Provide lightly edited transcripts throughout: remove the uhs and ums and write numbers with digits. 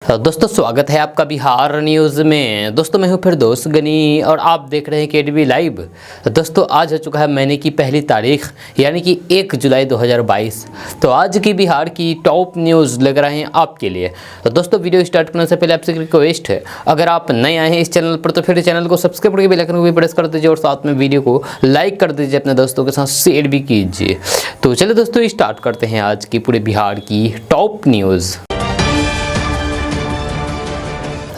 दोस्तों स्वागत है आपका बिहार न्यूज़ में। दोस्तों मैं हूं फिरदौस गनी और आप देख रहे हैं केडीवी लाइव। दोस्तों आज हो चुका है महीने की पहली तारीख यानी कि 1 जुलाई 2022। तो आज की बिहार की टॉप न्यूज़ लेकर आए हैं आपके लिए। तो दोस्तों वीडियो स्टार्ट करने से पहले आपसे रिक्वेस्ट है, अगर आप नए आए हैं इस चैनल पर तो फिर चैनल को सब्सक्राइब करके बेल आइकन को भी प्रेस कर दीजिए और साथ में वीडियो को लाइक कर दीजिए, अपने दोस्तों के साथ शेयर भी कीजिए। तो चलिए दोस्तों स्टार्ट करते हैं आज की पूरे बिहार की टॉप न्यूज़।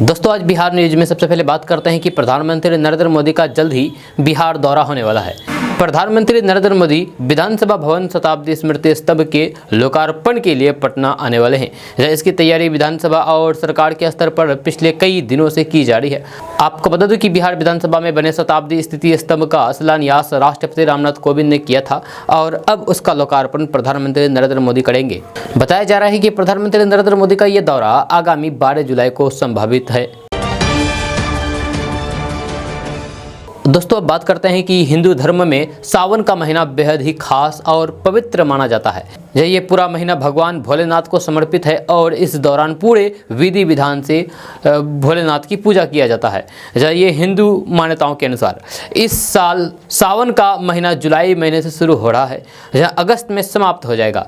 दोस्तों आज बिहार न्यूज में सबसे पहले बात करते हैं कि प्रधानमंत्री नरेंद्र मोदी का जल्द ही बिहार दौरा होने वाला है। प्रधानमंत्री नरेंद्र मोदी विधानसभा भवन शताब्दी स्मृति स्तंभ के लोकार्पण के लिए पटना आने वाले हैं। इसकी तैयारी विधानसभा और सरकार के स्तर पर पिछले कई दिनों से की जा रही है। आपको बता दूं कि बिहार विधानसभा में बने शताब्दी स्मृति स्तंभ का शिलान्यास राष्ट्रपति रामनाथ कोविंद ने किया था और अब उसका लोकार्पण प्रधानमंत्री नरेंद्र मोदी करेंगे। बताया जा रहा है कि प्रधानमंत्री नरेंद्र मोदी का यह दौरा आगामी 12 जुलाई को संभावित है। दोस्तों अब बात करते हैं कि हिंदू धर्म में सावन का महीना बेहद ही खास और पवित्र माना जाता है। ये पूरा महीना भगवान भोलेनाथ को समर्पित है और इस दौरान पूरे विधि विधान से भोलेनाथ की पूजा किया जाता है। ये हिंदू मान्यताओं के अनुसार इस साल सावन का महीना जुलाई महीने से शुरू हो रहा है, जहाँ अगस्त में समाप्त हो जाएगा।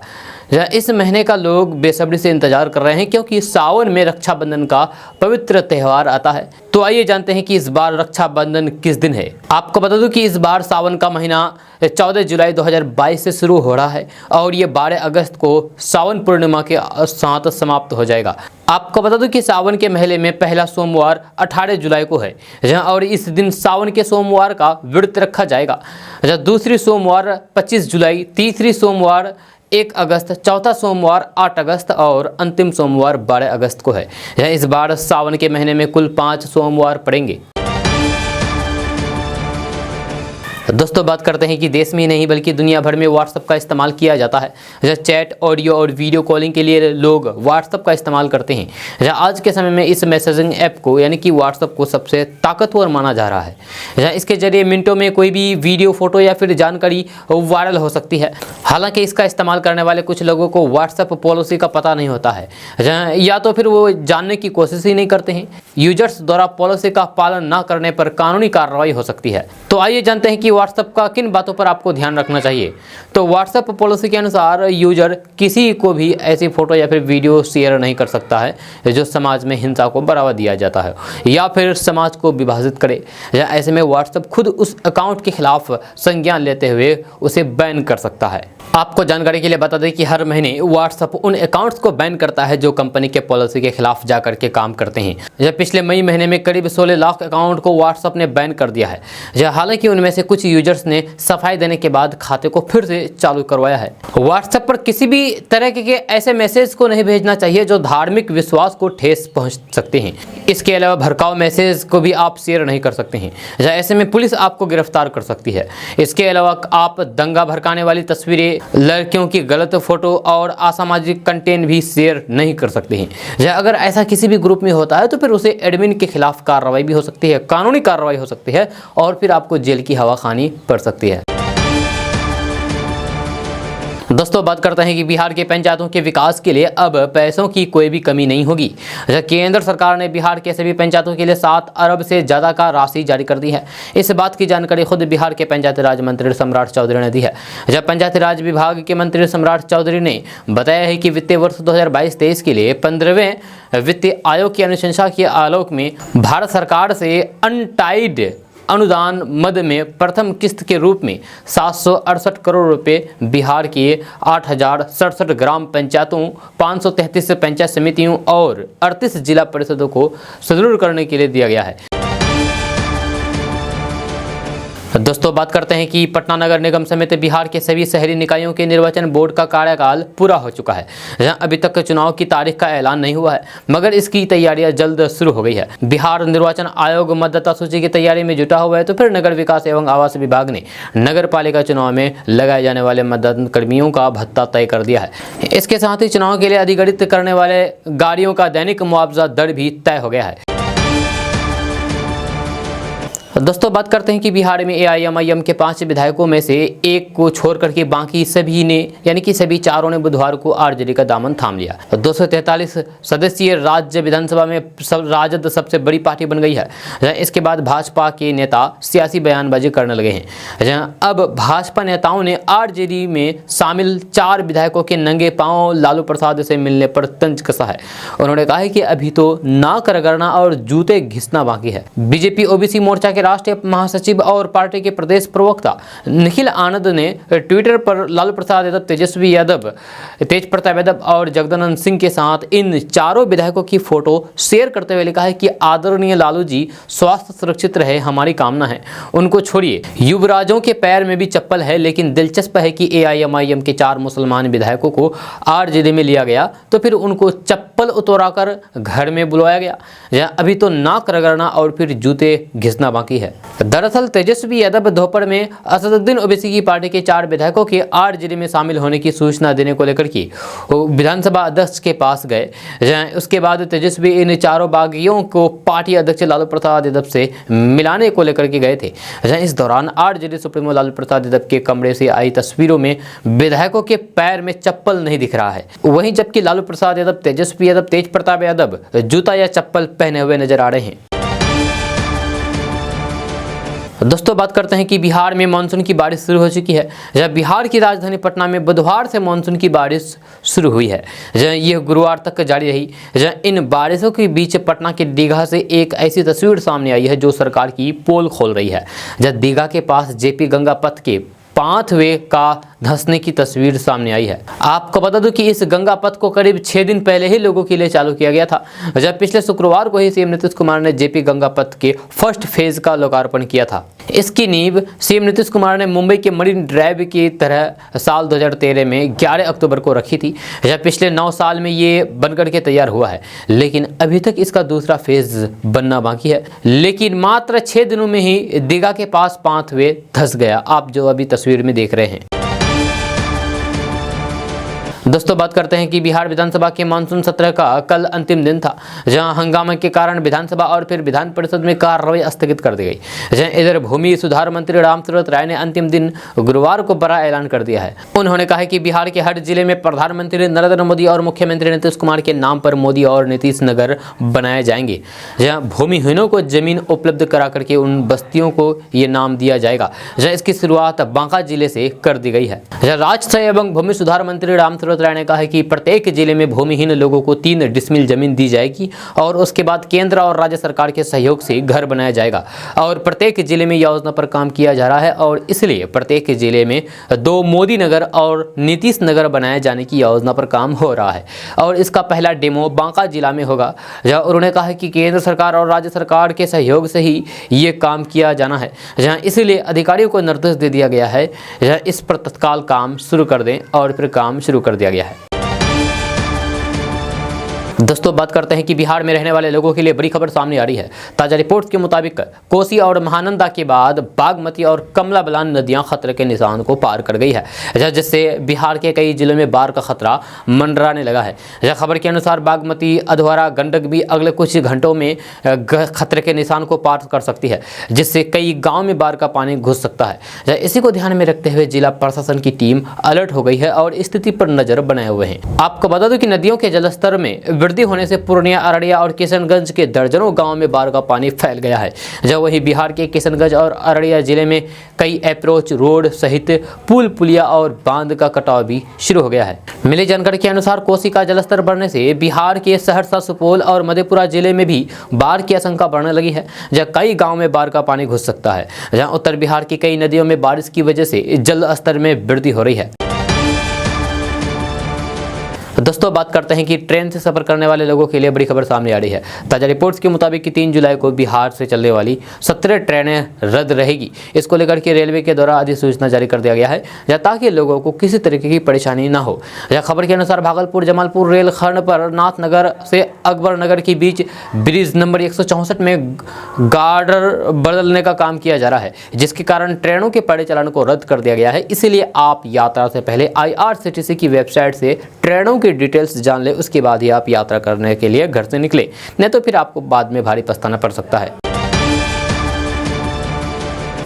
इस महीने का लोग बेसब्री से इंतजार कर रहे हैं क्योंकि सावन में रक्षाबंधन का पवित्र त्यौहार आता है। तो आइए जानते हैं कि इस बार रक्षाबंधन किस दिन है। आपको बता दूं कि इस बार सावन का महीना 14 जुलाई 2022 से शुरू हो रहा है और ये 12 अगस्त को सावन पूर्णिमा के साथ समाप्त हो जाएगा। आपको बता दूं कि सावन के महीने में पहला सोमवार 18 जुलाई को है, जहां और इस दिन सावन के सोमवार का व्रत रखा जाएगा। दूसरी सोमवार 25 जुलाई, तीसरी सोमवार 1 अगस्त, चौथा सोमवार 8 अगस्त और अंतिम सोमवार 12 अगस्त को है। इस बार सावन के महीने में कुल 5 सोमवार पड़ेंगे। दोस्तों बात करते हैं कि देश में ही नहीं बल्कि दुनिया भर में व्हाट्सएप का इस्तेमाल किया जाता है। जैसे चैट, ऑडियो और वीडियो कॉलिंग के लिए लोग व्हाट्सएप का इस्तेमाल करते हैं। आज के समय में इस मैसेजिंग ऐप को यानी कि व्हाट्सएप को सबसे ताकतवर माना जा रहा है। इसके जरिए मिनटों में कोई भी वीडियो, फोटो या फिर जानकारी वायरल हो सकती है। हालांकि इसका इस्तेमाल करने वाले कुछ लोगों को व्हाट्सएप पॉलिसी का पता नहीं होता है या तो फिर वो जानने की कोशिश ही नहीं करते हैं। यूजर्स द्वारा पॉलिसी का पालन न करने पर कानूनी कार्रवाई हो सकती है। तो आइए जानते हैं कि व्हाट्सएप का किन बातों पर आपको ध्यान रखना चाहिए। तो व्हाट्सएप पॉलिसी के अनुसार यूजर किसी को भी ऐसी फोटो या फिर वीडियो शेयर नहीं कर सकता है जो समाज में हिंसा को बढ़ावा दिया जाता है या फिर समाज को विभाजित करे। ऐसे में व्हाट्सएप खुद उस अकाउंट के खिलाफ संज्ञान लेते हुए उसे बैन कर सकता है। आपको जानकारी के लिए बता दें कि हर महीने व्हाट्सएप उन अकाउंट्स को बैन करता है जो कंपनी के पॉलिसी के खिलाफ जाकर के काम करते हैं। पिछले मई महीने में करीब 16 लाख अकाउंट को व्हाट्सएप ने बैन कर दिया है। हालांकि उनमें से कुछ यूजर्स ने सफाई देने के बाद खाते को फिर से चालू करवाया है। व्हाट्सएप पर किसी भी तरह के ऐसे मैसेज को नहीं भेजना चाहिए जो धार्मिक विश्वास को ठेस पहुंच सकते हैं। इसके अलावा भड़काऊ मैसेज को भी आप शेयर नहीं कर सकते हैं। ऐसे में पुलिस आपको गिरफ्तार कर सकती है। इसके अलावा आप दंगा भड़काने वाली तस्वीरें, लड़कियों की गलत फोटो और असामाजिक कंटेंट भी शेयर नहीं कर सकते हैं। अगर ऐसा किसी भी ग्रुप में होता है तो फिर उसे एडमिन के खिलाफ कार्रवाई भी हो सकती है, कानूनी कार्रवाई हो सकती है और फिर आपको जेल की हवा खानी पड़ सकती है। दोस्तों बात करते हैं कि बिहार के पंचायतों के विकास के लिए अब पैसों की कोई भी कमी नहीं होगी। केंद्र सरकार ने बिहार के सभी पंचायतों के लिए 7 अरब से ज़्यादा का राशि जारी कर दी है। इस बात की जानकारी खुद बिहार के पंचायती राज मंत्री सम्राट चौधरी ने दी है। जब पंचायती राज विभाग के मंत्री सम्राट चौधरी ने बताया है कि वित्तीय वर्ष 2022-23 के लिए 15वें वित्तीय आयोग की अनुशंसा के आलोक में भारत सरकार से अनटाइड अनुदान मद में प्रथम किस्त के रूप में 768 करोड़ रुपए बिहार के 8067 ग्राम पंचायतों, 533 पंचायत समितियों और 38 जिला परिषदों को सुदृढ़ करने के लिए दिया गया है। दोस्तों बात करते हैं कि पटना नगर निगम समेत बिहार के सभी शहरी निकायों के निर्वाचन बोर्ड का कार्यकाल पूरा हो चुका है। जहां अभी तक चुनाव की तारीख का ऐलान नहीं हुआ है मगर इसकी तैयारियां जल्द शुरू हो गई है। बिहार निर्वाचन आयोग मतदाता सूची की तैयारी में जुटा हुआ है। तो फिर नगर विकास एवं आवास विभाग ने नगर पालिका चुनाव में लगाए जाने वाले मतदान कर्मियों का भत्ता तय कर दिया है। इसके साथ ही चुनाव के लिए अधिगृहित करने वाले गाड़ियों का दैनिक मुआवजा दर भी तय हो गया है। दोस्तों बात करते हैं कि बिहार में एआईएमआईएम के 5 विधायकों में से एक को छोड़ करके बाकी सभी ने यानी कि सभी चारों ने बुधवार को आरजेडी का दामन थाम लिया। 243 सदस्यीय राज्य विधानसभा में राजद सबसे बड़ी पार्टी बन गई है। इसके बाद भाजपा के नेता सियासी बयानबाजी करने लगे हैं। अब भाजपा नेताओं ने आरजेडी में शामिल 4 विधायकों के नंगे पांव लालू प्रसाद से मिलने पर तंज कसा है। उन्होंने कहा है कि अभी तो नाक रगड़ना और जूते घिसना बाकी है। बीजेपी ओबीसी मोर्चा के राष्ट्रीय महासचिव और पार्टी के प्रदेश प्रवक्ता निखिल आनंद ने ट्विटर पर लालू प्रसाद यादव, तेजस्वी यादव, तेज प्रताप यादव और जगदानंद सिंह के साथ इन चारों विधायकों की फोटो शेयर करते हुए लिखा है कि आदरणीय लालू जी, स्वास्थ्य सुरक्षित रहे हमारी कामना है। उनको छोड़िए, युवराजों के पैर में भी चप्पल है। लेकिन दिलचस्प है कि एआईएमआईएम के 4 मुसलमान विधायकों को आरजेडी में लिया गया तो फिर उनको चप्पल उतराकर घर में बुलाया गया। अभी तो नाक रगड़ना और फिर जूते घिसना बाकी है। दरअसल तेजस्वी यादव दोपहर में असदुद्दीन ओवैसी की पार्टी के 4 विधायकों के आरजेडी में शामिल होने की सूचना देने को लेकर की विधानसभा अध्यक्ष के पास गए। उसके बाद तेजस्वी इन चारों बागियों को पार्टी अध्यक्ष लालू प्रसाद यादव से मिलाने को लेकर के गए थे। इस दौरान आरजेडी सुप्रीमो लालू प्रसाद यादव के कमरे से आई तस्वीरों में विधायकों के पैर में चप्पल नहीं दिख रहा है। वहीं जबकि लालू प्रसाद यादव, तेजस्वी यादव, तेज प्रताप यादव जूता या चप्पल पहने हुए नजर आ रहे हैं। दोस्तों बात करते हैं कि बिहार में मानसून की बारिश शुरू हो चुकी है। जब बिहार की राजधानी पटना में बुधवार से मानसून की बारिश शुरू हुई है, यह गुरुवार तक जारी रही। इन बारिशों के बीच पटना के दीघा से एक ऐसी तस्वीर सामने आई है जो सरकार की पोल खोल रही है। जब दीघा के पास जेपी गंगा पथ के पाथवे का धंसने की तस्वीर सामने आई है। आपको बता दूं कि इस गंगा पथ को करीब 6 दिन पहले ही लोगों के लिए चालू किया गया था। जब पिछले शुक्रवार को ही सीएम नीतीश कुमार ने जेपी गंगा पथ के फर्स्ट फेज का लोकार्पण किया था। इसकी नींव सीएम नीतीश कुमार ने मुंबई के मरीन ड्राइव की तरह साल 2013 में 11 अक्टूबर को रखी थी। जब पिछले 9 साल में ये बनकर के तैयार हुआ है, लेकिन अभी तक इसका दूसरा फेज बनना बाकी है। लेकिन मात्र 6 दिनों में ही दीघा के पास पाथवे धंस गया, आप जो अभी तस्वीर में देख रहे हैं। दोस्तों बात करते हैं कि बिहार विधानसभा के मानसून सत्र का कल अंतिम दिन था, जहां हंगामे के कारण विधानसभा और फिर विधान परिषद में कार्रवाई स्थगित कर दी गई। इधर भूमि सुधार मंत्री रामसूरत राय ने अंतिम दिन गुरुवार को बड़ा ऐलान कर दिया है। उन्होंने कहा कि बिहार के हर जिले में प्रधानमंत्री नरेंद्र मोदी और मुख्यमंत्री नीतीश कुमार के नाम पर मोदी और नीतीश नगर बनाए जाएंगे, जहाँ भूमिहीनों को जमीन उपलब्ध करा करके उन बस्तियों को ये नाम दिया जाएगा। इसकी शुरुआत बांका जिले से कर दी गई है। राजस्व एवं भूमि सुधार मंत्री रामसूरत राय ने कहा है कि प्रत्येक जिले में भूमिहीन लोगों को 3 डिसमिल जमीन दी जाएगी और उसके बाद केंद्र और राज्य सरकार के सहयोग से घर बनाया जाएगा। और प्रत्येक जिले में योजना पर काम किया जा रहा है और इसलिए प्रत्येक जिले में 2 मोदी नगर और नीतीश नगर बनाए जाने की योजना पर काम हो रहा है। और इसका पहला डेमो बांका जिला में होगा। जहाँ उन्होंने कहा है कि केंद्र सरकार और राज्य सरकार के सहयोग से ही ये काम किया जाना है, जहाँ इसलिए अधिकारियों को निर्देश दे दिया गया है जहाँ इस पर तत्काल काम शुरू कर दें। और फिर काम शुरू कर दिया गया है। दोस्तों बात करते हैं कि बिहार में रहने वाले लोगों के लिए बड़ी खबर सामने आ रही है। ताजा रिपोर्ट्स के मुताबिक कोसी और महानंदा के बाद बागमती और कमला बलान नदियां खतरे के निशान को पार कर गई है, जिससे बिहार के कई जिलों में बाढ़ का खतरा मंडराने लगा है। खबर के अनुसार बागमती, अधवारा, गंडक भी अगले कुछ घंटों में खतरे के निशान को पार कर सकती है, जिससे कई गाँव में बाढ़ का पानी घुस सकता है। इसी को ध्यान में रखते हुए जिला प्रशासन की टीम अलर्ट हो गई है और स्थिति पर नजर बनाए हुए हैं। आपको बता दूं कि नदियों के जलस्तर में वृद्धि होने से पूर्णिया, अररिया और किशनगंज के दर्जनों गांवों में बाढ़ का पानी फैल गया है। जब वहीं बिहार के किशनगंज और अररिया जिले में कई अप्रोच रोड सहित पुल, पुलिया और बांध का कटाव भी शुरू हो गया है। मिली जानकारी के अनुसार कोसी का जलस्तर बढ़ने से बिहार के सहरसा, सुपौल और मधेपुरा जिले में भी बाढ़ की आशंका बढ़ने लगी है, जहाँ कई गाँव में बाढ़ का पानी घुस सकता है। जहाँ उत्तर बिहार की कई नदियों में बारिश की वजह से जल स्तर में वृद्धि हो रही है। दोस्तों बात करते हैं कि ट्रेन से सफर करने वाले लोगों के लिए बड़ी खबर सामने आ रही है। ताजा रिपोर्ट्स के मुताबिक कि 3 जुलाई को बिहार से चलने वाली 17 ट्रेनें रद्द रहेगी। इसको लेकर के रेलवे के द्वारा अधिसूचना जारी कर दिया गया है, ताकि लोगों को किसी तरीके की परेशानी न हो। यह खबर के अनुसार भागलपुर जमालपुर रेलखंड पर नाथनगर से अकबर नगर के बीच ब्रिज नंबर 164 में गार्डर बदलने का काम किया जा रहा है, जिसके कारण ट्रेनों के परिचालन को रद्द कर दिया गया है। इसीलिए आप यात्रा से पहले IRCTC की वेबसाइट से ट्रेनों की डिटेल्स जान ले, उसके बाद ही आप यात्रा करने के लिए घर से निकले, नहीं तो फिर आपको बाद में भारी पछताना पड़ सकता है।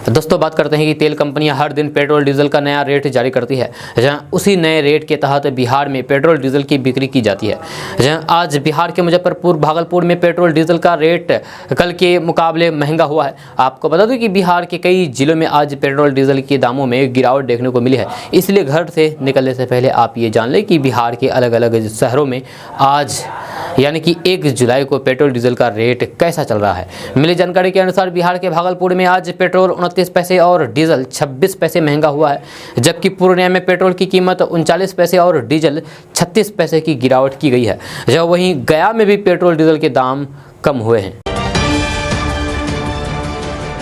दोस्तों बात करते हैं कि तेल कंपनियां हर दिन पेट्रोल डीजल का नया रेट जारी करती है, जहां उसी नए रेट के तहत बिहार में पेट्रोल डीजल की बिक्री की जाती है। जहां आज बिहार के मुजफ्फरपुर, भागलपुर में पेट्रोल डीजल का रेट कल के मुकाबले महंगा हुआ है। आपको बता दूं कि बिहार के कई जिलों में आज पेट्रोल डीजल के दामों में गिरावट देखने को मिली है। इसलिए घर से निकलने से पहले आप ये जान लें कि बिहार के अलग अलग शहरों में आज यानी कि 1 जुलाई को पेट्रोल डीजल का रेट कैसा चल रहा है। मिली जानकारी के अनुसार बिहार के भागलपुर में आज पेट्रोल 29 पैसे और डीजल 26 पैसे महंगा हुआ है, जबकि पूर्णिया में पेट्रोल की कीमत 39 पैसे और डीजल 36 पैसे की गिरावट की गई है। जब वहीं गया में भी पेट्रोल डीजल के दाम कम हुए हैं।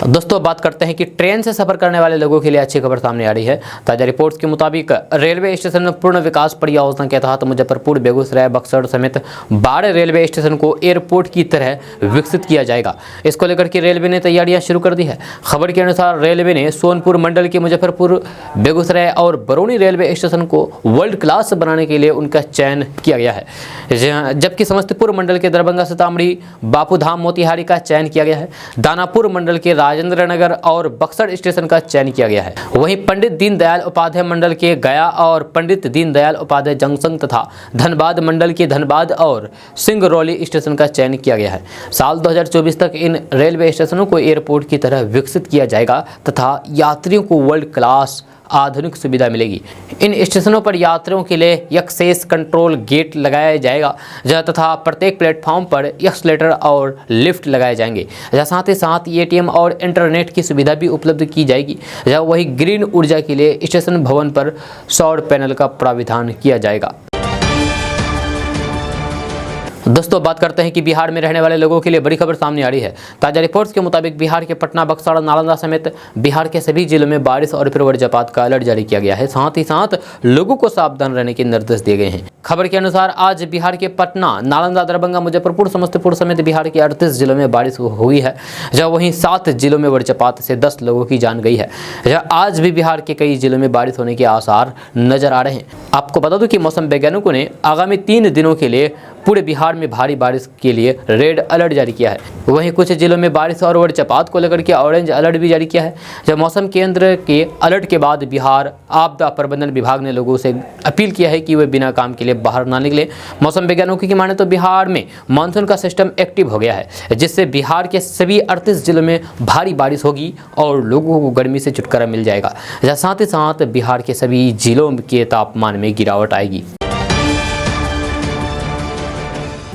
दोस्तों बात करते हैं कि ट्रेन से सफर करने वाले लोगों के लिए अच्छी खबर सामने आ रही है। ताजा रिपोर्ट्स के मुताबिक रेलवे स्टेशन में पूर्ण विकास परियोजना के तहत मुजफ्फरपुर, बेगूसराय, बक्सर समेत 12 रेलवे स्टेशन को एयरपोर्ट की तरह विकसित किया जाएगा। इसको लेकर के रेलवे ने तैयारियां शुरू कर दी है। खबर के अनुसार रेलवे ने सोनपुर मंडल के मुजफ्फरपुर, बेगूसराय और बरौनी रेलवे स्टेशन को वर्ल्ड क्लास बनाने के लिए उनका चयन किया गया है, जबकि समस्तीपुर मंडल के दरभंगा, सीतामढ़ी, बापूधाम, मोतिहारी का चयन किया गया है। दानापुर मंडल के राजेंद्र नगर और बक्सर स्टेशन का चयन किया गया है। वहीं पंडित दीनदयाल उपाध्याय मंडल के गया और पंडित दीनदयाल उपाध्याय जंक्शन तथा धनबाद मंडल के धनबाद और सिंगरौली स्टेशन का चयन किया गया है। साल 2024 तक इन रेलवे स्टेशनों को एयरपोर्ट की तरह विकसित किया जाएगा तथा यात्रियों को वर्ल्ड क्लास आधुनिक सुविधा मिलेगी। इन स्टेशनों पर यात्रियों के लिए एक्सेस कंट्रोल गेट लगाया जाएगा, तथा प्रत्येक प्लेटफॉर्म पर एक्सलेटर और लिफ्ट लगाए जाएंगे। साथ ही साथ एटीएम और इंटरनेट की सुविधा भी उपलब्ध की जाएगी। वही ग्रीन ऊर्जा के लिए स्टेशन भवन पर सौर पैनल का प्राविधान किया जाएगा। दोस्तों बात करते हैं कि बिहार में रहने वाले लोगों के लिए बड़ी खबर सामने आ रही है। ताजा रिपोर्ट्स के मुताबिक बिहार के पटना, बक्सर, नालंदा समेत बिहार के सभी जिलों में बारिश और फिर वज्रपात का अलर्ट जारी किया गया है। साथ ही साथ लोगों को सावधान रहने के निर्देश दिए गए हैं। खबर के अनुसार आज बिहार के पटना, नालंदा, दरभंगा, मुजफ्फरपुर, समस्तीपुर समेत बिहार के 38 जिलों में बारिश हुई है, जब वहीं 7 जिलों में वज्रपात से 10 लोगों की जान गई है। आज भी बिहार के कई जिलों में बारिश होने के आसार नजर आ रहे हैं। आपको बता दूं कि मौसम वैज्ञानिकों ने आगामी 3 दिनों के लिए पूरे बिहार में भारी बारिश के लिए रेड अलर्ट जारी किया है। वहीं कुछ जिलों में बारिश और वज्रपात को लेकर के ऑरेंज अलर्ट भी जारी किया है। जब मौसम केंद्र के अलर्ट के बाद बिहार आपदा प्रबंधन विभाग ने लोगों से अपील किया है कि वे बिना काम के लिए बाहर ना निकले। मौसम वैज्ञानिकों की माने तो बिहार में मानसून का सिस्टम एक्टिव हो गया है, जिससे बिहार के सभी 38 जिलों में भारी बारिश होगी और लोगों को गर्मी से छुटकारा मिल जाएगा। साथ ही साथ बिहार के सभी जिलों के तापमान में गिरावट आएगी।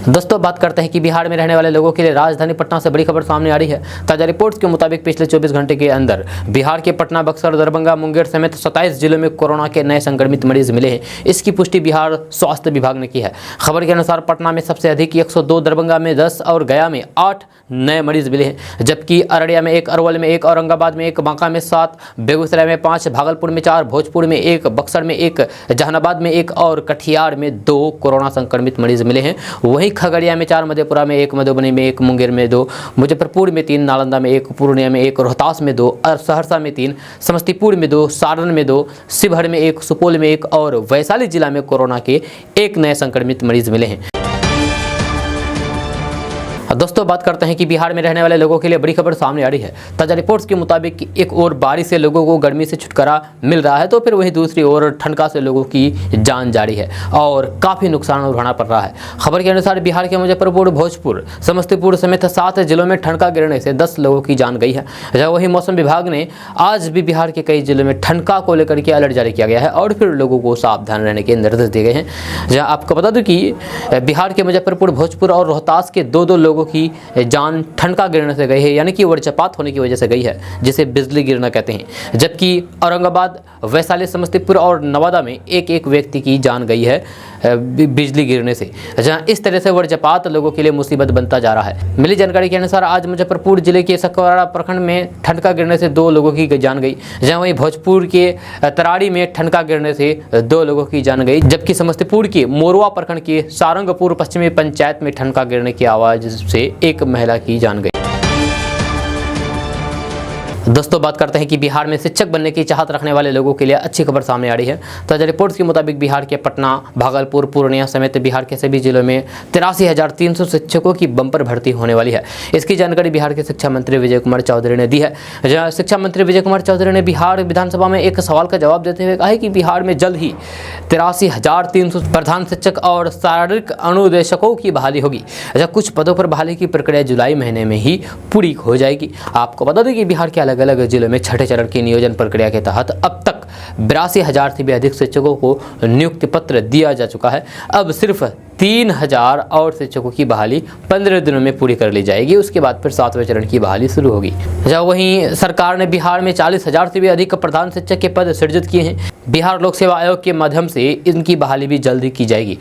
दोस्तों बात करते हैं कि बिहार में रहने वाले लोगों के लिए राजधानी पटना से बड़ी खबर सामने आ रही है। ताजा रिपोर्ट्स के मुताबिक पिछले 24 घंटे के अंदर बिहार के पटना, बक्सर, दरभंगा, मुंगेर समेत 27 जिलों में कोरोना के नए संक्रमित मरीज मिले हैं। इसकी पुष्टि बिहार स्वास्थ्य विभाग ने की है। खबर के अनुसार पटना में सबसे अधिक 102, दरभंगा में 10 और गया में 8 नए मरीज मिले हैं, जबकि अररिया में 1, अरवल में 1, औरंगाबाद में 1, बांका में 7, बेगूसराय में 5, भागलपुर में 4, भोजपुर में 1, बक्सर में 1, जहानाबाद में 1 और कटिहार में 2 कोरोना संक्रमित मरीज मिले हैं। वहीं खगड़िया में 4, मधेपुरा में 1, मधुबनी में 1, मुंगेर में 2, मुजफ्फरपुर में 3, नालंदा में 1, पूर्णिया में 1, रोहतास में 2, सहरसा में 3, समस्तीपुर में 2, सारण में 2, शिवहर में 1, सुपौल में 1 और वैशाली जिला में कोरोना के 1 नए संक्रमित मरीज मिले हैं। दोस्तों बात करते हैं कि बिहार में रहने वाले लोगों के लिए बड़ी खबर सामने आ रही है। ताजा रिपोर्ट्स के मुताबिक एक और बारिश से लोगों को गर्मी से छुटकारा मिल रहा है, तो फिर वहीं दूसरी ओर ठंडा से लोगों की जान जारी है और काफ़ी नुकसान उठाना पड़ रहा है। खबर के अनुसार बिहार के मुजफ्फरपुर, भोजपुर, समस्तीपुर समेत 7 जिलों में ठंडा गिरने से 10 लोगों की जान गई है। जब वहीं मौसम विभाग ने आज भी बिहार के कई जिलों में ठंडा को लेकर के अलर्ट जारी किया गया है और फिर लोगों को सावधान रहने के निर्देश दिए गए हैं। जहाँ आपको बता दूँ कि बिहार के मुजफ्फरपुर, भोजपुर और रोहतास के 2-2 लोगों की जान ठनका गिरने से गई है, यानी कि वज्रपात होने की वजह से गई है, जिसे बिजली गिरना कहते हैं। जबकि औरंगाबाद, वैशाली, समस्तीपुर और नवादा में 1-1 व्यक्ति की जान गई है बिजली गिरने से। जहां इस तरह से वज्रपात लोगों के लिए मुसीबत बनता जा रहा है। मिली जानकारी के अनुसार आज मुजफ्फरपुर जिले के सकवाड़ा प्रखंड में ठनका गिरने से 2 लोगों की जान गई, जहां वहीं भोजपुर के तराड़ी में ठनका गिरने से 2 लोगों की जान गई, जबकि समस्तीपुर के मोरवा प्रखंड के सारंगपुर पश्चिमी पंचायत में ठनका गिरने की आवाज से 1 महिला की जान गई। दोस्तों बात करते हैं कि बिहार में शिक्षक बनने की चाहत रखने वाले लोगों के लिए अच्छी खबर सामने आ रही है। ताजा रिपोर्ट्स के मुताबिक बिहार के पटना, भागलपुर, पूर्णिया समेत बिहार के सभी जिलों में 83,300 शिक्षकों की बम्पर भर्ती होने वाली है। इसकी जानकारी बिहार के शिक्षा मंत्री विजय कुमार चौधरी ने दी है। शिक्षा मंत्री विजय कुमार चौधरी ने बिहार विधानसभा में एक सवाल का जवाब देते हुए कहा है कि बिहार में जल्द ही 83,300 प्रधान शिक्षक और शारीरिक अनुदेशकों की बहाली होगी। कुछ पदों पर बहाली की प्रक्रिया जुलाई महीने में ही पूरी हो जाएगी। आपको बता दें कि बिहार के अलग अलग जिलों में छठे चरण की नियोजन प्रक्रिया के तहत अब तक 82,000 से भी अधिक शिक्षकों को नियुक्ति पत्र दिया जा चुका है। अब सिर्फ 3,000 और शिक्षकों की बहाली 15 दिनों में पूरी कर ली जाएगी। उसके बाद फिर 7वें चरण की बहाली शुरू होगी। जब वहीं सरकार ने बिहार में 40,000 से भी अधिक प्रधान शिक्षक के पद सृजित किए हैं। बिहार लोक सेवा आयोग के माध्यम से इनकी बहाली भी जल्दी की जाएगी।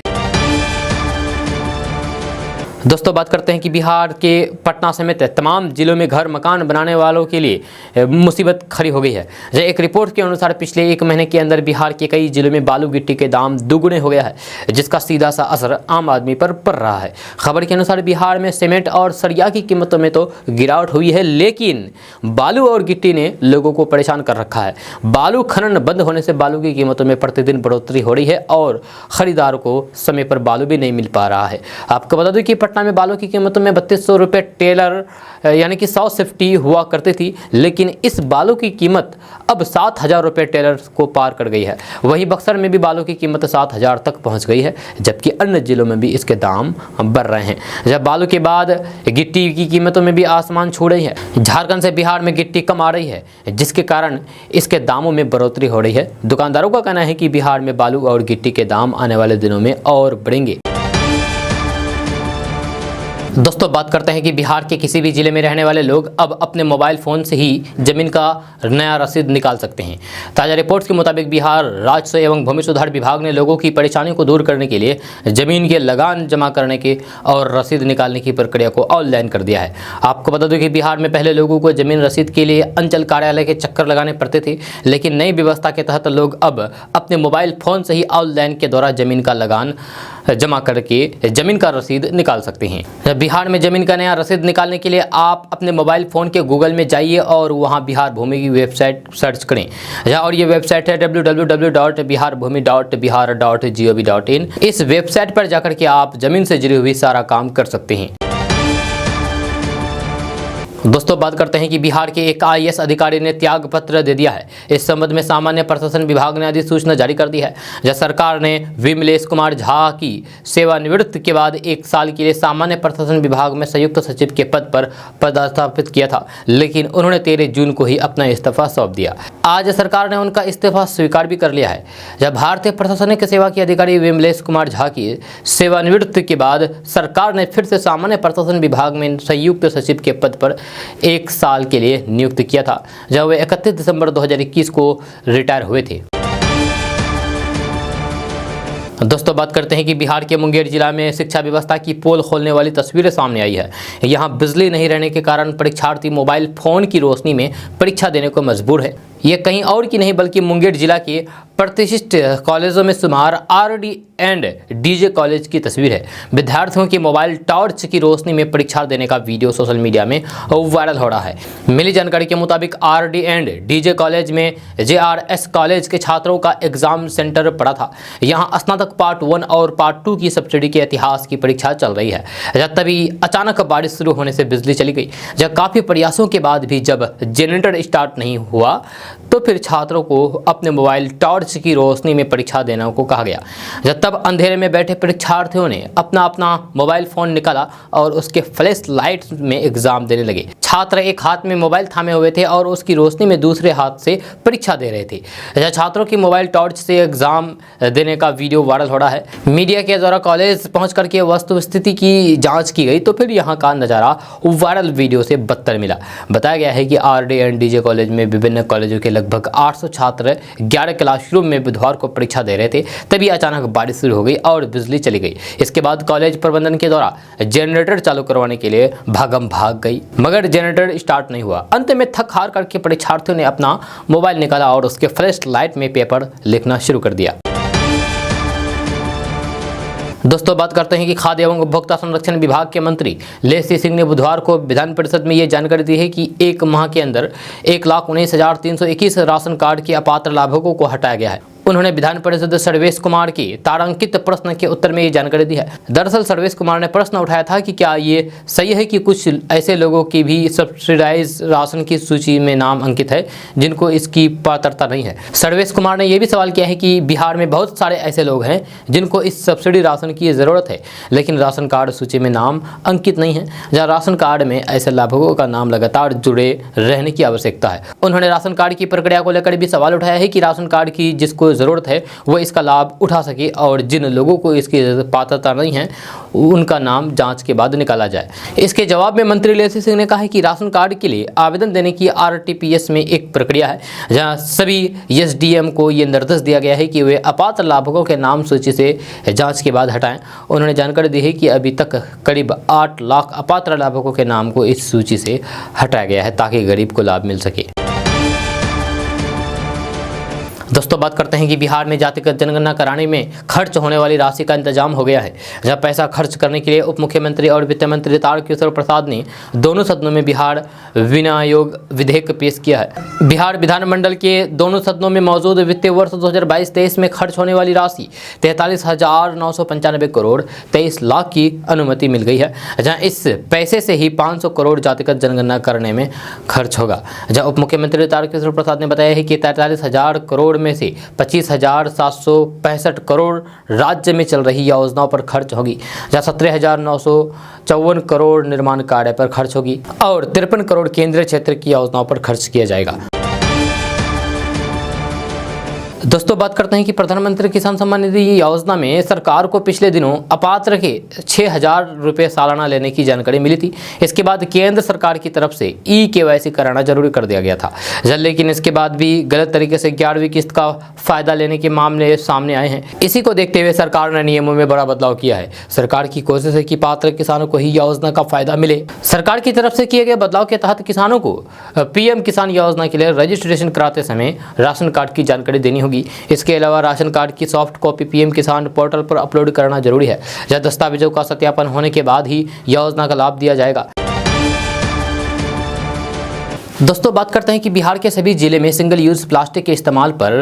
दोस्तों बात करते हैं कि बिहार के पटना समेत तमाम जिलों में घर मकान बनाने वालों के लिए मुसीबत खड़ी हो गई है। एक रिपोर्ट के अनुसार पिछले 1 महीने के अंदर बिहार के कई जिलों में बालू गिट्टी के दाम दुगुने हो गया है, जिसका सीधा सा असर आम आदमी पर पड़ रहा है। खबर के अनुसार बिहार में सीमेंट और सरिया की कीमतों में तो गिरावट हुई है, लेकिन बालू और गिट्टी ने लोगों को परेशान कर रखा है। बालू खनन बंद होने से बालू की कीमतों में प्रतिदिन बढ़ोतरी हो रही है और खरीदारों को समय पर बालू भी नहीं मिल पा रहा है। आपको बता दें कि पटना में बालू की कीमतों में 3200 रुपये टेलर यानी कि 100 सिफ्टी हुआ करती थी, लेकिन इस बालू की कीमत अब 7,000 रुपये टेलर को पार कर गई है। वहीं बक्सर में भी बालू की कीमत 7,000 तक पहुंच गई है, जबकि अन्य जिलों में भी इसके दाम बढ़ रहे हैं। जब बालू के बाद गिट्टी की कीमतों में भी आसमान छू रही है। झारखंड से बिहार में गिट्टी कम आ रही है, जिसके कारण इसके दामों में बढ़ोतरी हो रही है। दुकानदारों का कहना है कि बिहार में बालू और गिट्टी के दाम आने वाले दिनों में और बढ़ेंगे। दोस्तों बात करते हैं कि बिहार के किसी भी जिले में रहने वाले लोग अब अपने मोबाइल फ़ोन से ही ज़मीन का नया रसीद निकाल सकते हैं। ताज़ा रिपोर्ट्स के मुताबिक बिहार राजस्व एवं भूमि सुधार विभाग ने लोगों की परेशानी को दूर करने के लिए ज़मीन के लगान जमा करने के और रसीद निकालने की प्रक्रिया को ऑनलाइन कर दिया है। आपको बता दूं कि बिहार में पहले लोगों को ज़मीन रसीद के लिए अंचल कार्यालय के चक्कर लगाने पड़ते थे, लेकिन नई व्यवस्था के तहत लोग अब अपने मोबाइल फ़ोन से ही ऑनलाइन के द्वारा ज़मीन का लगान जमा करके ज़मीन का रसीद निकाल सकते हैं। बिहार में ज़मीन का नया रसीद निकालने के लिए आप अपने मोबाइल फ़ोन के गूगल में जाइए और वहां बिहार भूमि की वेबसाइट सर्च करें। और ये वेबसाइट है www.biharbhumi.bihar.gov.in। इस वेबसाइट पर जाकर के आप ज़मीन से जुड़ी हुई सारा काम कर सकते हैं। दोस्तों बात करते हैं कि बिहार के एक IAS अधिकारी ने त्याग पत्र दे दिया है। इस संबंध में सामान्य प्रशासन विभाग ने अधिसूचना जारी कर दी है। जब सरकार ने विमलेश कुमार झा की सेवानिवृत्ति के बाद 1 साल के लिए सामान्य प्रशासन विभाग में संयुक्त सचिव के पद पर पदस्थापित किया था, लेकिन उन्होंने 13 जून को ही अपना इस्तीफा सौंप दिया। आज सरकार ने उनका इस्तीफा स्वीकार भी कर लिया है। जब भारतीय प्रशासनिक सेवा के अधिकारी विमलेश कुमार झा की सेवानिवृत्ति के बाद सरकार ने फिर से सामान्य प्रशासन विभाग में संयुक्त सचिव के पद पर 1 साल के लिए नियुक्त किया था, जब वे 31 दिसंबर 2021 को रिटायर हुए थे। दोस्तों बात करते हैं कि बिहार के मुंगेर जिला में शिक्षा व्यवस्था की पोल खोलने वाली तस्वीरें सामने आई है। यहां बिजली नहीं रहने के कारण परीक्षार्थी मोबाइल फोन की रोशनी में परीक्षा देने को मजबूर है। ये कहीं और की नहीं बल्कि मुंगेर जिला के प्रतिष्ठित कॉलेजों में शुमार RD एंड DJ कॉलेज की तस्वीर है। विद्यार्थियों की मोबाइल टॉर्च की रोशनी में परीक्षा देने का वीडियो सोशल मीडिया में वायरल हो रहा है। मिली जानकारी के मुताबिक RD एंड DJ कॉलेज में JRS कॉलेज के छात्रों का एग्जाम सेंटर पड़ा था। यहाँ स्नातक पार्ट 1 और पार्ट 2 की सब्सिडी के इतिहास की परीक्षा चल रही है। तभी अचानक बारिश शुरू होने से बिजली चली गई। जब काफ़ी प्रयासों के बाद भी जब जनरेटर स्टार्ट नहीं हुआ तो फिर छात्रों को अपने मोबाइल टॉर्च की रोशनी में परीक्षा देने को कहा गया। तब अंधेरे में बैठे परीक्षार्थियों ने अपना मोबाइल फ़ोन निकाला और उसके फ्लैश लाइट में एग्ज़ाम देने लगे। छात्र एक हाथ में मोबाइल थामे हुए थे और उसकी रोशनी में दूसरे हाथ से परीक्षा दे रहे थे। छात्रों की मोबाइल टॉर्च से एग्ज़ाम देने का वीडियो वायरल हो रहा है। मीडिया के द्वारा कॉलेज पहुँच करके वस्तुस्थिति की जाँच की गई तो फिर यहाँ का नज़ारा वायरल वीडियो से बदतर मिला। बताया गया है कि RD एंड DJ कॉलेज में विभिन्न कॉलेजों के लगभग 800 छात्र 11 क्लासरूम में बुधवार को परीक्षा दे रहे थे। तभी अचानक बारिश शुरू हो गई और बिजली चली गई। इसके बाद कॉलेज प्रबंधन के द्वारा जनरेटर चालू करवाने के लिए भागम भाग गई, मगर जनरेटर स्टार्ट नहीं हुआ। अंत में थक हार करके परीक्षार्थियों ने अपना मोबाइल निकाला और उसके फ्लैश लाइट में पेपर लिखना शुरू कर दिया। दोस्तों बात करते हैं कि खाद्य एवं उपभोक्ता संरक्षण विभाग के मंत्री लेसी सिंह ने बुधवार को विधान परिषद में ये जानकारी दी है कि एक माह के अंदर 1,19,321 राशन कार्ड के अपात्र लाभुकों को हटाया गया है। उन्होंने विधान परिषद सर्वेश कुमार की तारांकित प्रश्न के उत्तर में ये जानकारी दी है। दरअसल सर्वेश कुमार ने प्रश्न उठाया था कि क्या ये सही है कि कुछ ऐसे लोगों की भी सब्सिडाइज राशन की सूची में नाम अंकित है जिनको इसकी पात्रता नहीं है। सर्वेश कुमार ने यह भी सवाल किया है कि बिहार में बहुत सारे ऐसे लोग हैं जिनको इस सब्सिडी राशन की ज़रूरत है लेकिन राशन कार्ड सूची में नाम अंकित नहीं है, जहाँ राशन कार्ड में ऐसे लाभुकों का नाम लगातार जुड़े रहने की आवश्यकता है। उन्होंने राशन कार्ड की प्रक्रिया को लेकर भी सवाल उठाया है कि राशन कार्ड की जिसको ज़रूरत है वो इसका लाभ उठा सके और जिन लोगों को इसकी पात्रता नहीं है उनका नाम जांच के बाद निकाला जाए। इसके जवाब में मंत्री लेसी सिंह ने कहा है कि राशन कार्ड के लिए आवेदन देने की आरटीपीएस में एक प्रक्रिया है जहां सभी एसडीएम को ये निर्देश दिया गया है कि वे अपात्र लाभुकों के नाम सूची से जांच के बाद हटाएं। उन्होंने जानकारी दी है कि अभी तक करीब 8 लाख अपात्र लाभुकों के नाम को इस सूची से हटाया गया है ताकि गरीब को लाभ मिल सके। दोस्तों बात करते हैं कि बिहार में जातिगत जनगणना कराने में खर्च होने वाली राशि का इंतजाम हो गया है, जहां पैसा खर्च करने के लिए उप मुख्यमंत्री और वित्त मंत्री तारकिशोर प्रसाद ने दोनों सदनों में बिहार विनियोग विधेयक पेश किया है। बिहार विधानमंडल के दोनों सदनों में मौजूद वित्तीय वर्ष 2022-23 में खर्च होने वाली राशि 43,995 करोड़ 23 लाख की अनुमति मिल गई है, जहाँ इस पैसे से ही 500 करोड़ जातिगत जनगणना करने में खर्च होगा। जहाँ उप मुख्यमंत्री तारकिशोर प्रसाद ने बताया है कि 43,000 करोड़ में से 25,765 करोड़ राज्य में चल रही योजनाओं पर खर्च होगी, जहां 17,954 करोड़ निर्माण कार्य पर खर्च होगी और 53 करोड़ केंद्रीय क्षेत्र की योजनाओं पर खर्च किया जाएगा। दोस्तों बात करते हैं कि प्रधानमंत्री किसान सम्मान निधि योजना में सरकार को पिछले दिनों अपात्र के 6,000 रुपये सालाना लेने की जानकारी मिली थी। इसके बाद केंद्र सरकार की तरफ से ई-केवाईसी कराना जरूरी कर दिया गया था, लेकिन इसके बाद भी गलत तरीके से 11वीं किस्त का फायदा लेने के मामले सामने आए हैं। इसी को देखते हुए सरकार ने नियमों में बड़ा बदलाव किया है। सरकार की कोशिश है कि पात्र किसानों को ही योजना का फायदा मिले। सरकार की तरफ से किए गए बदलाव के तहत किसानों को पीएम किसान योजना के लिए रजिस्ट्रेशन कराते समय राशन कार्ड की जानकारी देनी होगी। इसके अलावा राशन कार्ड की सॉफ्ट कॉपी पीएम किसान पोर्टल पर अपलोड करना जरूरी है, जहां दस्तावेजों का सत्यापन होने के बाद ही योजना का लाभ दिया जाएगा। दोस्तों बात करते हैं कि बिहार के सभी जिले में सिंगल यूज प्लास्टिक के इस्तेमाल पर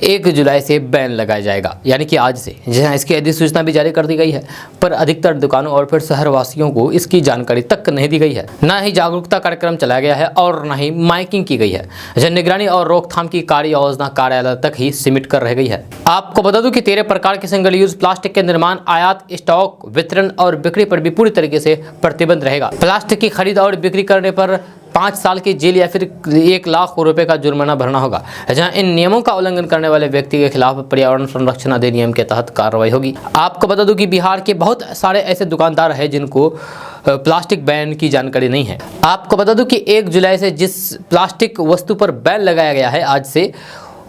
1 जुलाई से बैन लगाया जाएगा, यानी कि आज से, जहां इसकी अधिसूचना भी जारी कर दी गई है। पर अधिकतर दुकानों और फिर शहरवासियों को इसकी जानकारी तक नहीं दी गई है। न ही जागरूकता कार्यक्रम चलाया गया है और न ही माइकिंग की गई है। जन निगरानी और रोकथाम की कार्य योजना कार्यालय तक ही सीमित कर रह गई है। आपको बता दूं कि 13 प्रकार के सिंगल यूज प्लास्टिक के निर्माण, आयात, स्टॉक, वितरण और बिक्री पर भी पूरी तरीके से प्रतिबंध रहेगा। प्लास्टिक की खरीद और बिक्री करने पर 5 साल की जेल या फिर 1 लाख रुपए का जुर्माना भरना होगा, जहां इन नियमों का उल्लंघन करने वाले व्यक्ति के खिलाफ पर्यावरण संरक्षण अधिनियम के तहत कार्रवाई होगी। आपको बता दूं कि बिहार के बहुत सारे ऐसे दुकानदार हैं जिनको प्लास्टिक बैन की जानकारी नहीं है। आपको बता दूं कि 1 जुलाई से जिस प्लास्टिक वस्तु पर बैन लगाया गया है आज से,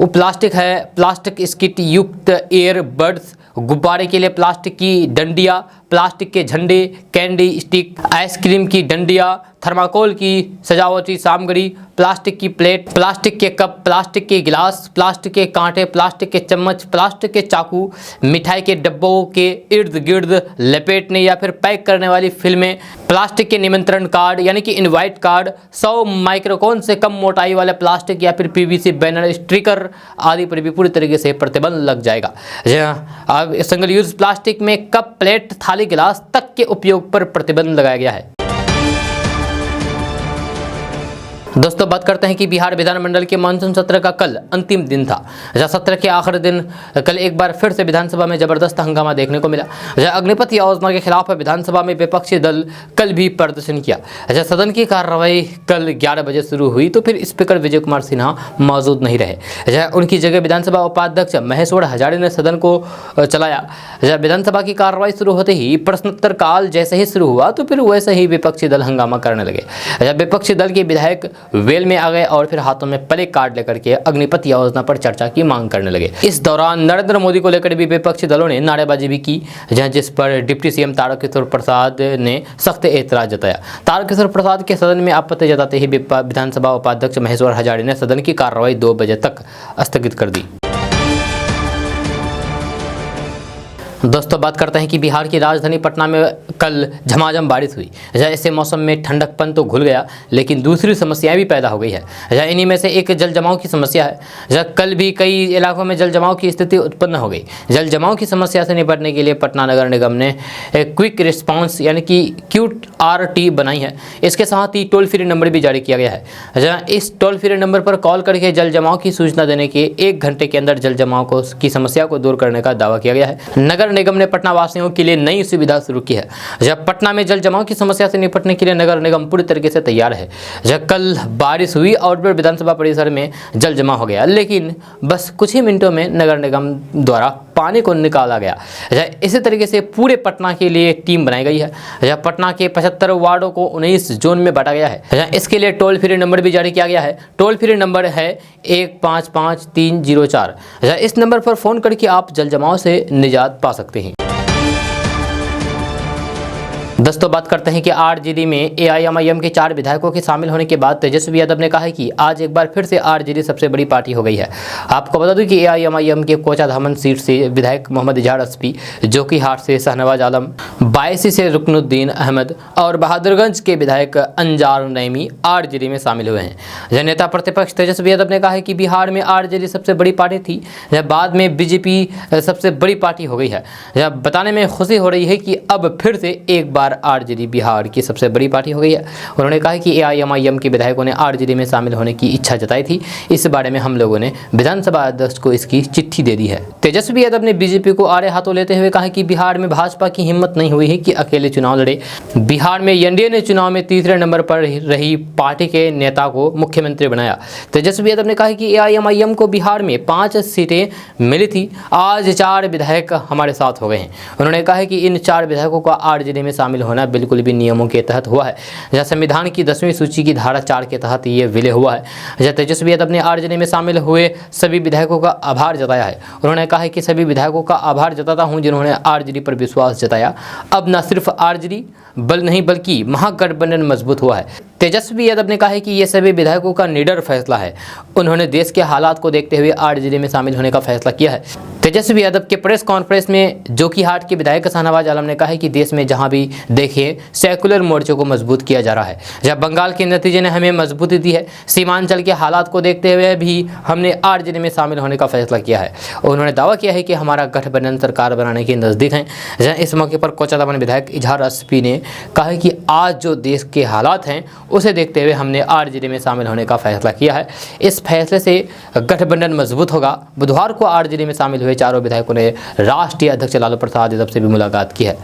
वो प्लास्टिक है प्लास्टिक स्किट युक्त एयरबड्स, गुब्बारे के लिए प्लास्टिक की डंडिया, प्लास्टिक के झंडे, कैंडी स्टिक, आइसक्रीम की डंडिया, थर्माकोल की सजावटी सामग्री, प्लास्टिक की प्लेट, प्लास्टिक के कप, प्लास्टिक के गिलास, प्लास्टिक के कांटे, प्लास्टिक के चम्मच, प्लास्टिक के चाकू, मिठाई के डब्बों के इर्द गिर्द लपेटने या फिर पैक करने वाली फिल्में, प्लास्टिक के निमंत्रण कार्ड यानी कि इनवाइट कार्ड, 100 माइक्रोकॉन से कम मोटाई वाले प्लास्टिक या फिर पीवीसी बैनर, स्टिकर आदि पर भी पूरी तरीके से प्रतिबंध लग जाएगा। अब सिंगल यूज प्लास्टिक में कप, प्लेट, थाली, गिलास तक के उपयोग पर प्रतिबंध लगाया गया है। दोस्तों बात करते हैं कि बिहार विधानमंडल के मानसून सत्र का कल अंतिम दिन था, जहां सत्र के आखिरी दिन कल एक बार फिर से विधानसभा में जबरदस्त हंगामा देखने को मिला। जहां अग्निपथ योजना के खिलाफ विधानसभा में विपक्षी दल कल भी प्रदर्शन किया। जहां सदन की कार्रवाई कल 11 बजे शुरू हुई तो फिर स्पीकर विजय कुमार सिन्हा मौजूद नहीं रहे। जहां उनकी जगह विधानसभा उपाध्यक्ष महेश्वर हजारी ने सदन को चलाया। जहां विधानसभा की कार्रवाई शुरू होते ही प्रश्नोत्तर काल जैसे ही शुरू हुआ तो फिर वैसे ही विपक्षी दल हंगामा करने लगे। जहां विपक्षी दल के विधायक वेल में आ गए और फिर हाथों में प्ले कार्ड लेकर के अग्निपथ योजना पर चर्चा की मांग करने लगे। इस दौरान नरेंद्र मोदी को लेकर भी विपक्षी दलों ने नारेबाजी भी की, जहां जिस पर डिप्टी सीएम तारकिशोर प्रसाद ने सख्त एतराज जताया। तारकिशोर प्रसाद के सदन में आपत्ति जताते ही विधानसभा उपाध्यक्ष महेश्वर हजारी ने सदन की कार्रवाई 2 बजे तक स्थगित कर दी। दोस्तों बात करते हैं कि बिहार की राजधानी पटना में कल झमाझम बारिश हुई। इससे मौसम में ठंडकपन तो घुल गया, लेकिन दूसरी समस्याएं भी पैदा हो गई है। इन्हीं में से एक जल जमाव की समस्या है। कल भी कई इलाकों में जल जमाव की स्थिति उत्पन्न हो गई। जल जमाव की समस्या से निपटने के लिए पटना नगर निगम ने एक क्विक रिस्पांस यानी कि QRT बनाई है। इसके साथ ही टोल फ्री नंबर भी जारी किया गया है। इस टोल फ्री नंबर पर कॉल करके जल जमाव की सूचना देने के 1 घंटे के अंदर जल जमाव की समस्या को दूर करने का दावा किया गया है। नगर निगम ने पटना वासियों के लिए नई सुविधा शुरू की है। जब पटना में जल जमाव की समस्या से निपटने के लिए नगर निगम पूरी तरीके से तैयार है। जब कल बारिश हुई और फिर विधानसभा परिसर में जल जमा हो गया, लेकिन बस कुछ ही मिनटों में नगर निगम द्वारा पानी को निकाला गया। इसी तरीके से पूरे पटना के लिए टीम बनाई गई है। जब पटना के 75 वार्डों को 19 जोन में बांटा गया है। इसके लिए टोल फ्री नंबर भी जारी किया गया है। टोल फ्री नंबर है 155304। इस नंबर पर फोन करके आप जल जमाव से निजात पा सकते हैं। दोस्तों बात करते हैं कि RJD में AIMIM के 4 विधायकों के शामिल होने के बाद तेजस्वी यादव ने कहा है कि आज एक बार फिर से RJD सबसे बड़ी पार्टी हो गई है। आपको बता दूं कि AIMIM के कोचाधामन सीट से विधायक मोहम्मद इजहार SP, जोकीहाट से शाहनवाज आलम, बायसी से रुकनुद्दीन अहमद और बहादुरगंज के विधायक अंजार नईमी RJD में शामिल हुए हैं। नेता प्रतिपक्ष तेजस्वी यादव ने कहा है कि बिहार में RJD सबसे बड़ी पार्टी थी, जब बाद में BJP सबसे बड़ी पार्टी हो गई है। जब बताने में खुशी हो रही है कि अब फिर से एक बार RJD बिहार की सबसे बड़ी पार्टी हो गई है। उन्होंने कहा कि AIMIM के विधायकों ने RJD में शामिल होने की इच्छा जताई थी। इस बारे में हम लोगों ने विधानसभा अध्यक्ष को इसकी चिट्ठी दे दी है। तेजस्वी यादव ने BJP को आड़े हाथों लेते हुए कहा कि बिहार में भाजपा की हिम्मत नहीं हुई है कि अकेले चुनाव लड़े। बिहार में NDA ने चुनाव में तीसरे नंबर पर रही पार्टी के नेता को मुख्यमंत्री बनाया। तेजस्वी यादव ने कहा कि AIMIM को बिहार में 5 सीटें मिली थी, आज 4 विधायक हमारे साथ हो गए हैं। उन्होंने कहा कि इन 4 विधायकों का RJD में शामिल होना बिल्कुल भी नियमों के तहत हुआ है। जहाँ संविधान की 10वीं सूची की धारा 4 के तहत ये विलय हुआ है। जहाँ तेजस्वी यादव ने RJD में शामिल हुए सभी विधायकों का आभार जताया है। उन्होंने कहा है कि सभी विधायकों का आभार जताता हूं जिन्होंने RJD पर विश्वास जताया। अब न सिर्फ RJD बल्कि महागठबंधन मजबूत हुआ है। तेजस्वी यादव ने कहा है कि ये सभी विधायकों का निडर फैसला है। उन्होंने देश के हालात को देखते हुए RJD में शामिल होने का फैसला किया है। तेजस्वी यादव के प्रेस कॉन्फ्रेंस में जोकीहाट के विधायक शाहनवाज आलम ने कहा है कि देश में जहां भी देखें सेकुलर मोर्चे को मजबूत किया जा रहा है। जब बंगाल के नतीजे ने हमें मजबूती दी है, सीमांचल के हालात को देखते हुए भी हमने RJD में शामिल होने का फैसला किया है। उन्होंने दावा किया है कि हमारा गठबंधन सरकार बनाने के नज़दीक है। इस मौके पर कोचाधामन विधायक इजहार SP ने कहा है कि आज जो देश के हालात हैं उसे देखते हुए हमने RJD में शामिल होने का फैसला किया है। इस फैसले से गठबंधन मजबूत होगा। बुधवार को RJD में शामिल हुए चारों विधायकों ने राष्ट्रीय अध्यक्ष लालू प्रसाद यादव से भी मुलाकात की है।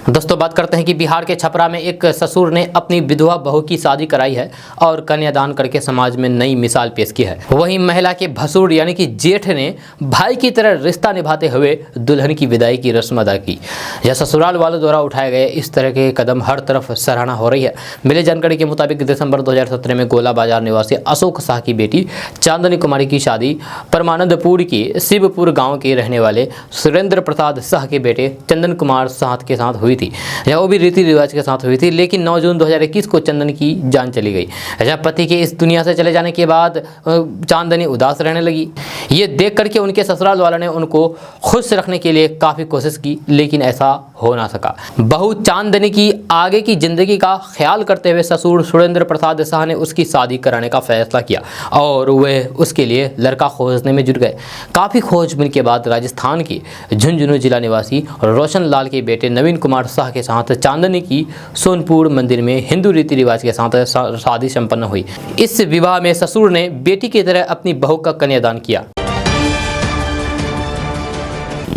दोस्तों बात करते हैं कि बिहार के छपरा में एक ससुर ने अपनी विधवा बहू की शादी कराई है और कन्यादान करके समाज में नई मिसाल पेश की है। वहीं महिला के भसुर यानी कि जेठ ने भाई की तरह रिश्ता निभाते हुए दुल्हन की विदाई की रस्म अदा की। यह ससुराल वालों द्वारा उठाए गए इस तरह के कदम हर तरफ सराहना हो रही है। मिली जानकारी के मुताबिक दिसंबर 2017 में गोला बाजार निवासी अशोक शाह की बेटी चांदनी कुमारी की शादी परमानंदपुर के शिवपुर गाँव के रहने वाले सुरेंद्र प्रसाद शाह के बेटे चंदन कुमार शाह के साथ हुई थी। वो भी रीति रिवाज के साथ हुई थी, लेकिन 9 जून 2021 को चंदन की जान चली गई। जब पति के इस दुनिया से चले जाने के बाद चांदनी उदास रहने लगी। ये देख करके उनके ससुराल वालों ने उनको खुश रखने के लिए काफ़ी कोशिश की, लेकिन ऐसा हो ना सका। बहू चांदनी की आगे की जिंदगी का ख्याल करते हुए ससुर सुरेंद्र प्रसाद शाह ने उसकी शादी कराने का फैसला किया और वे उसके लिए लड़का खोजने में जुट गए। काफ़ी खोजबीन के बाद राजस्थान के झुंझुनू जिला निवासी रोशन लाल के बेटे नवीन कुमार शाह के साथ चांदनी की सोनपुर मंदिर में हिंदू रीति रिवाज के साथ शादी संपन्न हुई। इस विवाह में ससुर ने बेटी की तरह अपनी बहू का कन्यादान किया।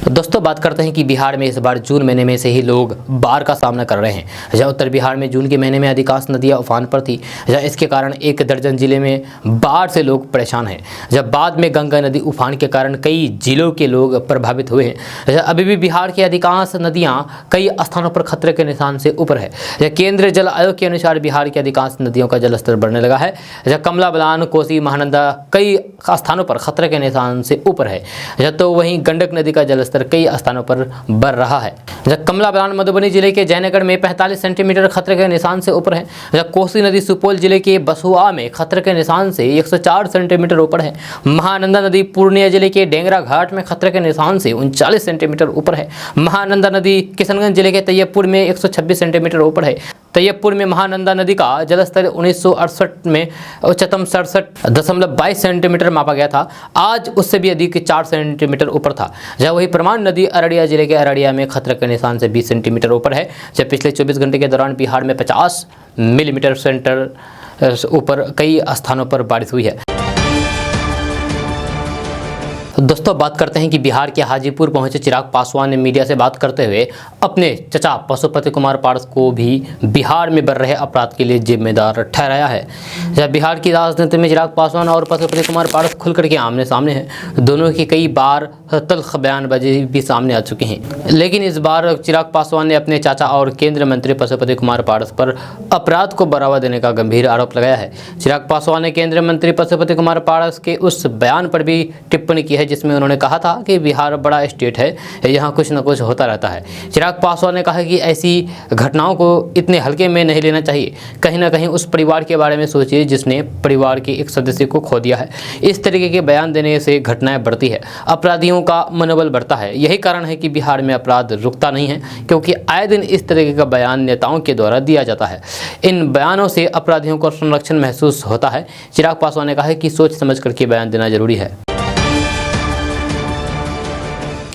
दोस्तों बात करते हैं कि बिहार में इस बार जून महीने में से ही लोग बाढ़ का सामना कर रहे हैं। जहाँ उत्तर बिहार में जून के महीने में अधिकांश नदियाँ उफान पर थी, जहाँ इसके कारण 1 दर्जन जिले में बाढ़ से लोग परेशान हैं। जब बाद में गंगा नदी उफान के कारण कई जिलों के लोग प्रभावित हुए हैं। अभी भी बिहार की अधिकांश नदियाँ कई स्थानों पर खतरे के निशान से ऊपर है। केंद्रीय जल आयोग के अनुसार बिहार की अधिकांश नदियों का जलस्तर बढ़ने लगा है। कमला बलान, कोसी, महानंदा कई स्थानों पर खतरे के निशान से ऊपर है। तो वहीं गंडक नदी का जलस्तर जलस्तर कई स्थानों पर बढ़ रहा है। कमला बलान मधुबनी जिले के जयनगर में 45 सेंटीमीटर खतरे के निशान से ऊपर है। कोसी नदी सुपौल जिले के बसुआ में खतरे के निशान से 104 सेंटीमीटर ऊपर है। महानंदा नदी पूर्णिया जिले के डेंगरा घाट में खतरे के निशान से 39 सेंटीमीटर ऊपर है। महानंदा नदी किशनगंज जिले के तैयबपुर में 126 सेंटीमीटर ऊपर है। तैयबपुर में महानंदा नदी का जलस्तर 1968 में उच्चतम 67.22 सेंटीमीटर मापा गया था। आज उससे भी अधिक 4 सेंटीमीटर ऊपर था। जहाँ वही प्रमाण नदी अररिया जिले के अररिया में खतरे के निशान से 20 सेंटीमीटर ऊपर है। जब पिछले 24 घंटे के दौरान बिहार में 50 मिलीमीटर ऊपर कई स्थानों पर बारिश हुई है। दोस्तों बात करते हैं कि बिहार के हाजीपुर पहुंचे चिराग पासवान ने मीडिया से बात करते हुए अपने चचा पशुपति कुमार पारस को भी बिहार में बढ़ रहे अपराध के लिए जिम्मेदार ठहराया है। जब बिहार की राजनीति में चिराग पासवान और पशुपति कुमार पारस खुलकर के आमने सामने हैं। दोनों की कई बार तल्ख बयानबाजी भी सामने आ चुकी हैं, लेकिन इस बार चिराग पासवान ने अपने चाचा और केंद्रीय मंत्री पशुपति कुमार पारस पर अपराध को बढ़ावा देने का गंभीर आरोप लगाया है। चिराग पासवान ने केंद्रीय मंत्री पशुपति कुमार पारस के उस बयान पर भी टिप्पणी की है जिसमें उन्होंने कहा था कि बिहार बड़ा स्टेट है, यहाँ कुछ न कुछ होता रहता है। चिराग पासवान ने कहा कि ऐसी घटनाओं को इतने हल्के में नहीं लेना चाहिए। कहीं ना कहीं उस परिवार के बारे में सोचिए जिसने परिवार के एक सदस्य को खो दिया है। इस तरीके के बयान देने से घटनाएं बढ़ती है, अपराधियों का मनोबल बढ़ता है। यही कारण है कि बिहार में अपराध रुकता नहीं है, क्योंकि आए दिन इस तरीके का बयान नेताओं के द्वारा दिया जाता है। इन बयानों से अपराधियों को संरक्षण महसूस होता है। चिराग पासवान ने कहा है कि सोच समझ करके बयान देना जरूरी है।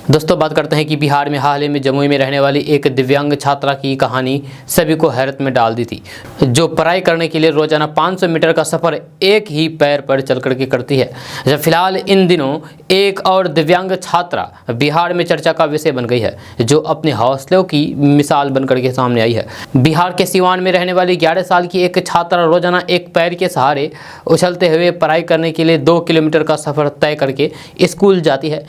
दोस्तों बात करते हैं कि बिहार में हाल ही में जमुई में रहने वाली एक दिव्यांग छात्रा की कहानी सभी को हैरत में डाल दी थी, जो पढ़ाई करने के लिए रोजाना 500 मीटर का सफर एक ही पैर पर चल करके करती है। जब फिलहाल इन दिनों एक और दिव्यांग छात्रा बिहार में चर्चा का विषय बन गई है, जो अपने हौसलों की मिसाल बन करके सामने आई है। बिहार के सिवान में रहने वाली 11 साल की एक छात्रा रोजाना एक पैर के सहारे उछलते हुए पढ़ाई करने के लिए 2 किलोमीटर का सफर तय करके स्कूल जाती है।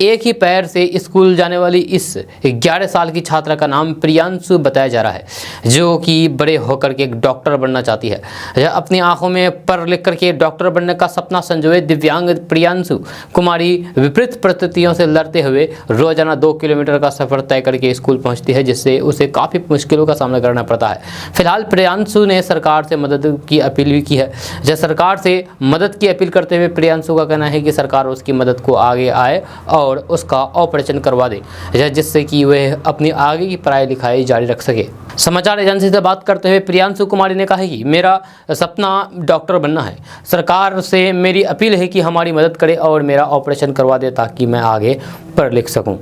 एक ही पैर से स्कूल जाने वाली इस 11 साल की छात्रा का नाम प्रियांशु बताया जा रहा है, जो कि बड़े होकर के एक डॉक्टर बनना चाहती है। अपनी आंखों में पढ़ लिख करके डॉक्टर बनने का सपना संजोए दिव्यांग प्रियांशु कुमारी विपरीत परिस्थितियों से लड़ते हुए रोजाना 2 किलोमीटर का सफर तय करके स्कूल पहुंचती है, जिससे उसे काफ़ी मुश्किलों का सामना करना पड़ता है। फिलहाल प्रियांशु ने सरकार से मदद की अपील भी की है। जब सरकार से मदद की अपील करते हुए प्रियांशु का कहना है कि सरकार उसकी मदद को आगे आए और उसका ऑपरेशन करवा दे, जिससे कि वह अपनी आगे की पढ़ाई लिखाई जारी रख सके। समाचार एजेंसी से बात करते हुए प्रियांशु कुमारी ने कहा कि मेरा सपना डॉक्टर बनना है। सरकार से मेरी अपील है कि हमारी मदद करे और मेरा ऑपरेशन करवा दे ताकि मैं आगे पढ़ लिख सकूं।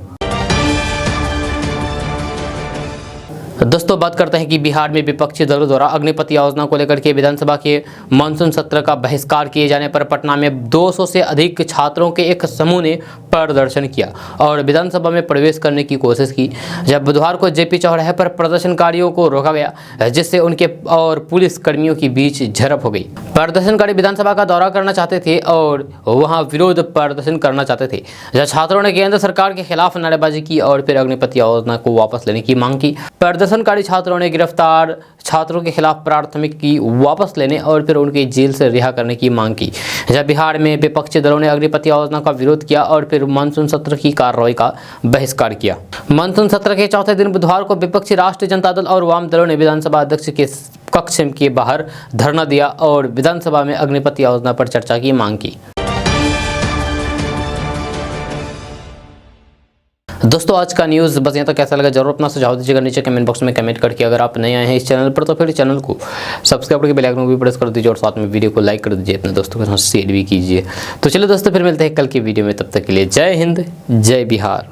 दोस्तों बात करते हैं कि बिहार में विपक्षी दलों द्वारा अग्निपथ योजना को लेकर के विधानसभा के मानसून सत्र का बहिष्कार किए जाने पर पटना में 200 से अधिक छात्रों के एक समूह ने प्रदर्शन किया और विधानसभा में प्रवेश करने की कोशिश की। जब बुधवार को जेपी चौराहे पर प्रदर्शनकारियों को रोका गया, जिससे उनके और पुलिस कर्मियों के बीच झड़प हो गई। प्रदर्शनकारी विधानसभा का दौरा करना चाहते थे और वहां विरोध प्रदर्शन करना चाहते थे। जब छात्रों ने केंद्र सरकार के खिलाफ नारेबाजी की और फिर अग्निपथ योजना को वापस लेने की मांग की। प्रदर्शनकारी छात्रों ने गिरफ्तार छात्रों के खिलाफ प्राथमिकी वापस लेने और फिर उनकी जेल से रिहा करने की मांग की। जब बिहार में विपक्षी दलों ने अग्निपथ योजना का विरोध किया और फिर मानसून सत्र की कार्रवाई का बहिष्कार किया। मानसून सत्र के चौथे दिन बुधवार को विपक्षी राष्ट्रीय जनता दल और वाम दलों ने विधानसभा अध्यक्ष के कक्ष के बाहर धरना दिया और विधानसभा में अग्निपथ योजना पर चर्चा की मांग की। दोस्तों आज का न्यूज़ बस यहाँ तक। कैसा लगा जरूर अपना सुझाव दीजिएगा नीचे कमेंट बॉक्स में कमेंट करके। अगर आप नए आए हैं इस चैनल पर तो फिर चैनल को सब्सक्राइब करके बेल आइकन को भी प्रेस कर दीजिए और साथ में वीडियो को लाइक कर दीजिए, अपने दोस्तों के साथ शेयर भी कीजिए। तो चलिए दोस्तों फिर मिलते हैं कल की वीडियो में, तब तक के लिए जय हिंद जय बिहार।